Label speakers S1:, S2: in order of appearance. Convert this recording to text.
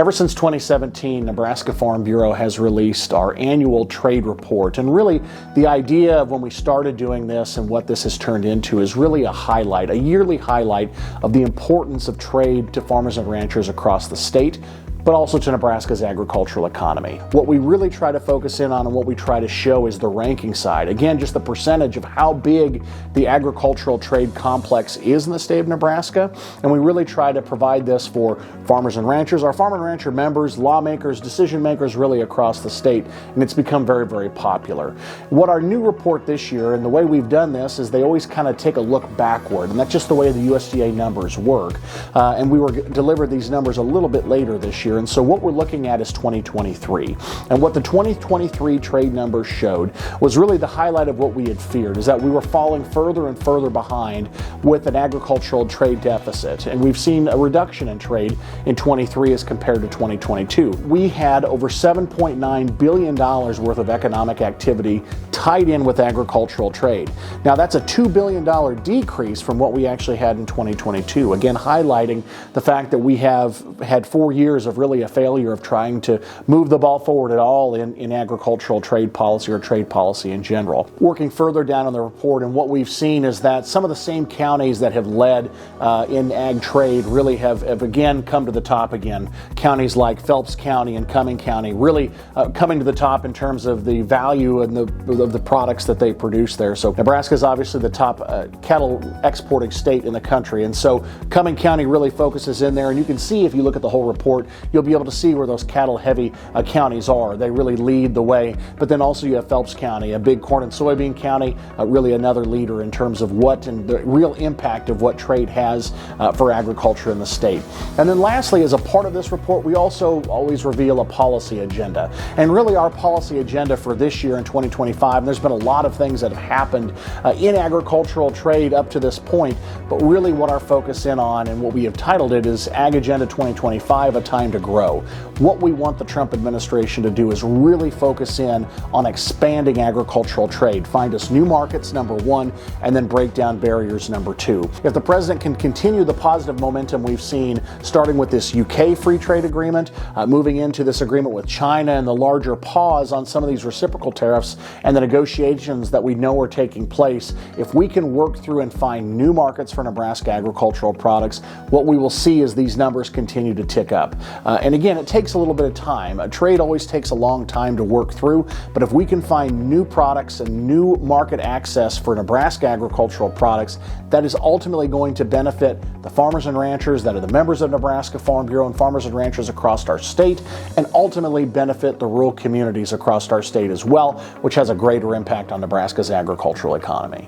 S1: Ever since 2017, Nebraska Farm Bureau has released our annual trade report. And really, the idea of when we started doing this and what this has turned into is really a highlight, a yearly highlight of the importance of trade to farmers and ranchers across the state, but also to Nebraska's agricultural economy. What we really try to focus in on and what we try to show is the ranking side. Again, just the percentage of how big the agricultural trade complex is in the state of Nebraska. And we really try to provide this for farmers and ranchers, our farm and rancher members, lawmakers, decision makers really across the state. And it's become very, very popular. What our new report this year, and the way we've done this, is they always kind of take a look backward. And that's just the way the USDA numbers work. And we were delivered these numbers a little bit later this year. And so what we're looking at is 2023. And what the 2023 trade numbers showed was really the highlight of what we had feared, is that we were falling further and further behind with an agricultural trade deficit. And we've seen a reduction in trade in 23 as compared to 2022. We had over $7.9 billion worth of economic activity tied in with agricultural trade. Now that's a $2 billion decrease from what we actually had in 2022. Again, highlighting the fact that we have had 4 years of really a failure of trying to move the ball forward at all in agricultural trade policy or trade policy in general. Working further down on the report, and what we've seen is that some of the same counties that have led in ag trade really have again come to the top again. Counties like Phelps County and Cumming County really coming to the top in terms of the value and of the products that they produce there. So Nebraska is obviously the top cattle exporting state in the country, and so Cumming County really focuses in there, and you can see if you look at the whole report, you'll be able to see where those cattle-heavy counties are. They really lead the way. But then also you have Phelps County, a big corn and soybean county, really another leader in terms of what and the real impact of what trade has for agriculture in the state. And then lastly, as a part of this report, we also always reveal a policy agenda. And really our policy agenda for this year in 2025, and there's been a lot of things that have happened in agricultural trade up to this point, but really what our focus in on and what we have titled it is Ag Agenda 2025, A Time to Grow. What we want the Trump administration to do is really focus in on expanding agricultural trade, find us new markets, number one, and then break down barriers, number two. If the president can continue the positive momentum we've seen, starting with this UK free trade agreement, moving into this agreement with China and the larger pause on some of these reciprocal tariffs and the negotiations that we know are taking place, if we can work through and find new markets for Nebraska agricultural products, what we will see is these numbers continue to tick up. And again, it takes a little bit of time. Trade always takes a long time to work through, but if we can find new products and new market access for Nebraska agricultural products, that is ultimately going to benefit the farmers and ranchers that are the members of Nebraska Farm Bureau and farmers and ranchers across our state, and ultimately benefit the rural communities across our state as well, which has a greater impact on Nebraska's agricultural economy.